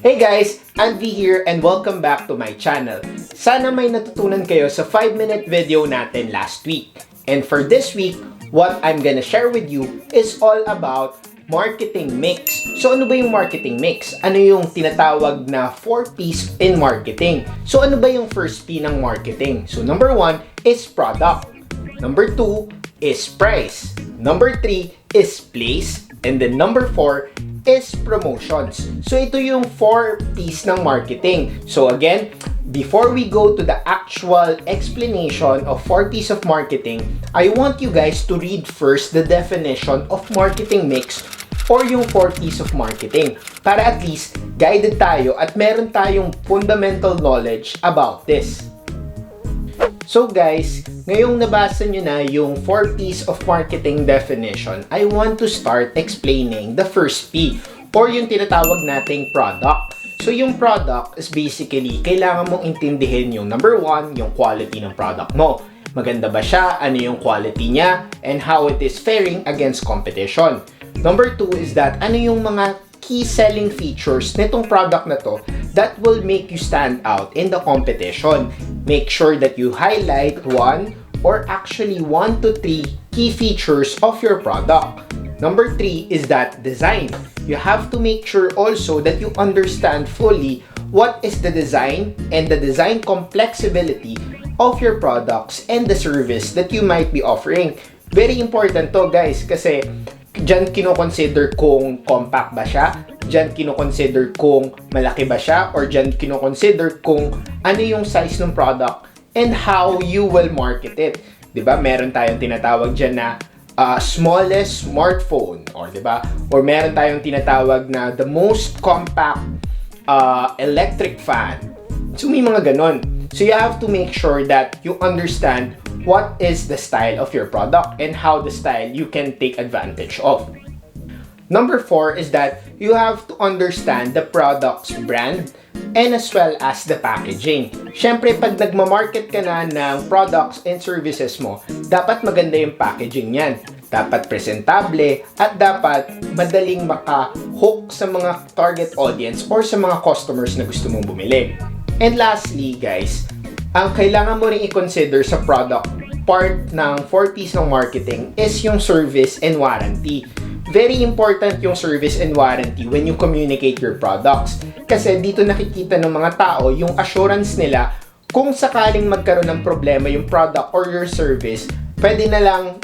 Hey guys, Anvey here and welcome back to my channel. Sana may natutunan kayo sa 5-minute video natin last week. And for this week, what I'm gonna share with you is all about marketing mix. So ano ba yung marketing mix? Ano yung tinatawag na 4Ps in marketing? So ano ba yung first P ng marketing? So number 1 is product. Number 2 is price. Number 3 is place. And then number 4 is promotions. So ito yung 4 P's ng marketing. So again, before we go to the actual explanation of 4 P's of marketing, I want you guys to read first the definition of marketing mix or yung 4 P's of marketing para at least guided tayo at meron tayong fundamental knowledge about this. So guys, ngayong nabasa nyo na yung 4 P's of marketing definition, I want to start explaining the first P or yung tinatawag nating product. So yung product is basically, kailangan mong intindihin yung number 1, yung quality ng product mo. Maganda ba siya? Ano yung quality niya? And how it is faring against competition. Number 2 is that ano yung mga key selling features nitong product na to that will make you stand out in the competition. Make sure that you highlight 1 or actually 1 to 3 key features of your product. Number 3 is that design. You have to make sure also that you understand fully what is the design and the design complexibility of your products and the service that you might be offering. Very important to guys kasi diyan kino-consider kung compact ba siya, diyan kino-consider kung malaki ba siya, or diyan kino-consider kung ano yung size ng product and how you will market it. 'Di ba? Meron tayong tinatawag diyan na smallest smartphone, or 'di ba? Or meron tayong tinatawag na the most compact electric fan. So may mga ganon. So you have to make sure that you understand what is the style of your product and how the style you can take advantage of. Number 4 is that you have to understand the product's brand and as well as the packaging. Siyempre, pag nagmamarket ka na ng products and services mo, dapat maganda yung packaging niyan. Dapat presentable at dapat madaling maka-hook sa mga target audience or sa mga customers na gusto mong bumili. And lastly, guys, ang kailangan mo rin i-consider sa product part ng 4 P's ng marketing is yung service and warranty. Very important yung service and warranty when you communicate your products. Kasi dito nakikita ng mga tao yung assurance nila kung sakaling magkaroon ng problema yung product or your service, pwede na lang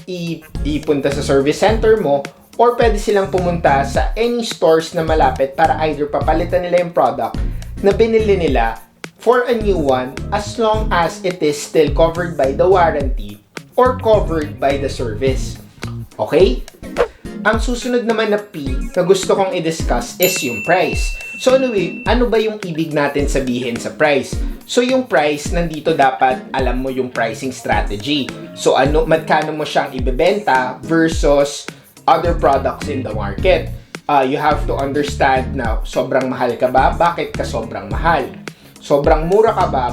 ipunta sa service center mo or pwede silang pumunta sa any stores na malapit para either papalitan nila yung product na binili nila for a new one as long as it is still covered by the warranty or covered by the service. Okay? Ang susunod naman na P na gusto kong i-discuss is yung price. So ano ba yung ibig natin sabihin sa price? So yung price, nandito dapat alam mo yung pricing strategy. So magkano mo siyang ibebenta versus other products in the market. You have to understand na sobrang mahal ka ba? Bakit ka sobrang mahal? Sobrang mura ka ba?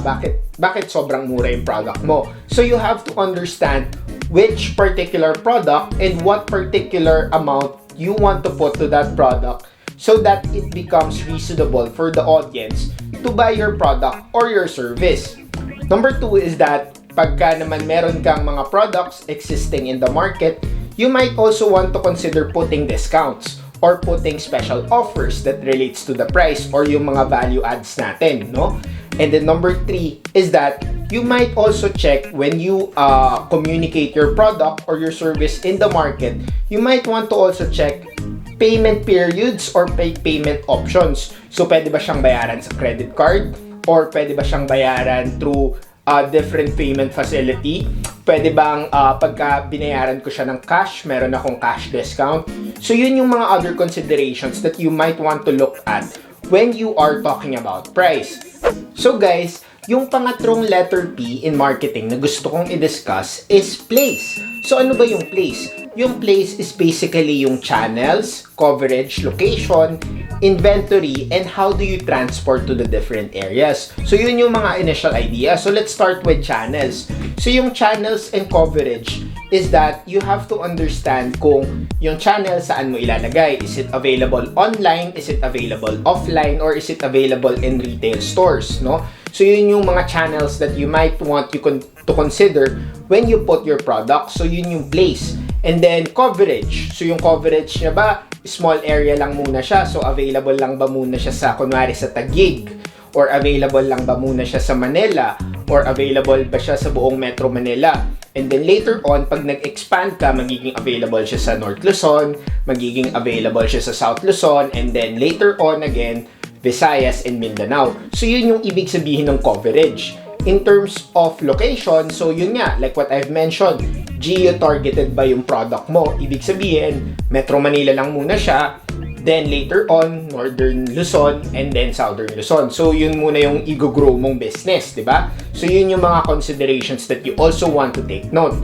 Bakit sobrang mura yung product mo? So you have to understand which particular product and what particular amount you want to put to that product so that it becomes reasonable for the audience to buy your product or your service. Number 2 is that pagka naman meron kang mga products existing in the market, you might also want to consider putting discounts or putting special offers that relates to the price or yung mga value adds natin, no? And then number 3 is that you might also check when you communicate your product or your service in the market, you might want to also check payment periods or payment options. So, pwede ba siyang bayaran sa credit card? Or pwede ba siyang bayaran through different payment facility? Pwede bang pagka binayaran ko siya ng cash, meron akong cash discount? So yun yung mga other considerations that you might want to look at when you are talking about price. So guys, yung pangatlong letter P in marketing na gusto kong i-discuss is place. So ano ba yung place? Yung place is basically yung channels, coverage, location, inventory, and how do you transport to the different areas. So yun yung mga initial idea. So let's start with channels. So yung channels and coverage, is that you have to understand kung yung channel saan mo ilalagay. Is it available online? Is it available offline? Or is it available in retail stores, no? So yun yung mga channels that you might want to consider when you put your product. So yun yung place. And then coverage. So yung coverage niya ba, small area lang muna siya. So available lang ba muna siya sa, kunwari sa Taguig? Or available lang ba muna siya sa Manila? Or available ba siya sa buong Metro Manila? And then later on, pag nag-expand ka, magiging available siya sa North Luzon, magiging available siya sa South Luzon, and then later on again, Visayas and Mindanao. So yun yung ibig sabihin ng coverage. In terms of location, so yun nga, like what I've mentioned, geo-targeted ba yung product mo? Ibig sabihin, Metro Manila lang muna siya, then later on, Northern Luzon, and then Southern Luzon. So yun muna yung i-grow mong business, di ba? So yun yung mga considerations that you also want to take note.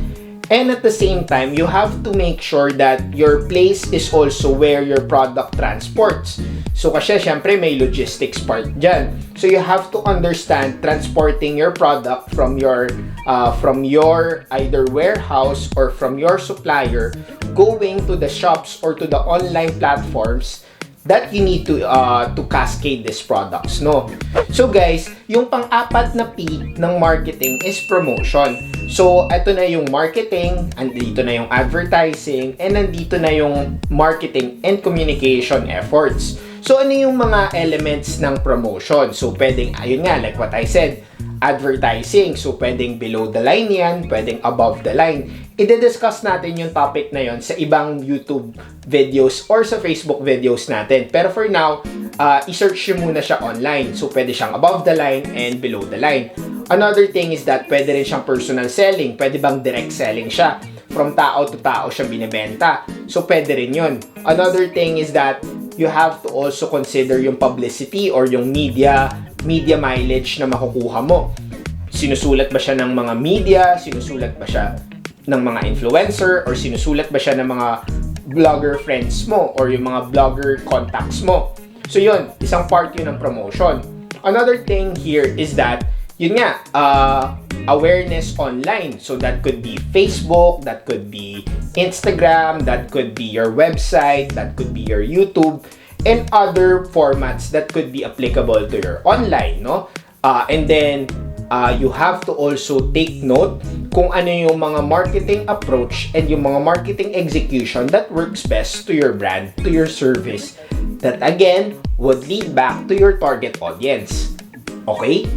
And at the same time, you have to make sure that your place is also where your product transports. So kasi syempre may logistics part dyan. So you have to understand transporting your product from your either warehouse or from your supplier going to the shops or to the online platforms that you need to cascade these products, no? So guys, yung pang-apat na P ng marketing is promotion. So ito na yung marketing, andito na yung advertising, and nandito na yung marketing and communication efforts. So ano yung mga elements ng promotion? So pwedeng, ayun nga, like what I said, advertising. So pwedeng below the line yan, pwedeng above the line. I-discuss natin yung topic na yon sa ibang YouTube videos or sa Facebook videos natin. Pero for now, i-search nyo muna siya online. So pwede siyang above the line and below the line. Another thing is that pwede rin siyang personal selling. Pwede bang direct selling siya? From tao to tao siya binibenta. So pwede rin yun. Another thing is that you have to also consider yung publicity or yung media mileage na makukuha mo. Sinusulat ba siya ng mga media? Sinusulat ba siya ng mga influencer? Or sinusulat ba siya ng mga vlogger friends mo? Or yung mga vlogger contacts mo? So yun, isang part yun ng promotion. Another thing here is that, yun nga, awareness online. So that could be Facebook, that could be Instagram, that could be your website, that could be your YouTube, and other formats that could be applicable to your online, no? And then, you have to also take note kung ano yung mga marketing approach and yung mga marketing execution that works best to your brand, to your service, that again, would lead back to your target audience. Okay?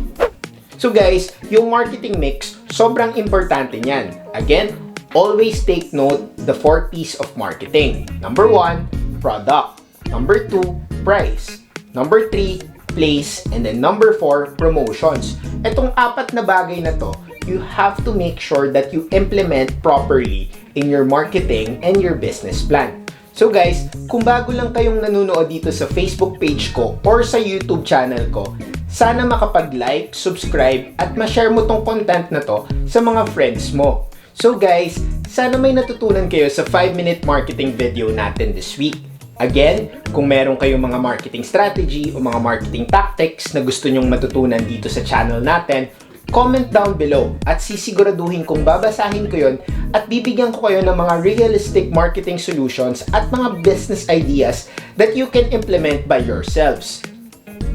So guys, yung marketing mix, sobrang importante niyan. Again, always take note the 4 P's of marketing. Number 1, product. Number 2, price. Number 3, place. And then number 4, promotions. Itong 4 na bagay na to, you have to make sure that you implement properly in your marketing and your business plan. So guys, kung bago lang kayong nanonood dito sa Facebook page ko or sa YouTube channel ko, sana makapag-like, subscribe, at ma-share mo tong content na to sa mga friends mo. So guys, sana may natutunan kayo sa 5-minute marketing video natin this week. Again, kung meron kayong mga marketing strategy o mga marketing tactics na gusto nyong matutunan dito sa channel natin, comment down below at sisiguraduhin kong babasahin ko yun at bibigyan ko kayo ng mga realistic marketing solutions at mga business ideas that you can implement by yourselves.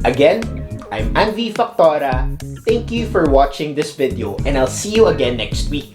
Again, I'm Anvey Factora. Thank you for watching this video and I'll see you again next week.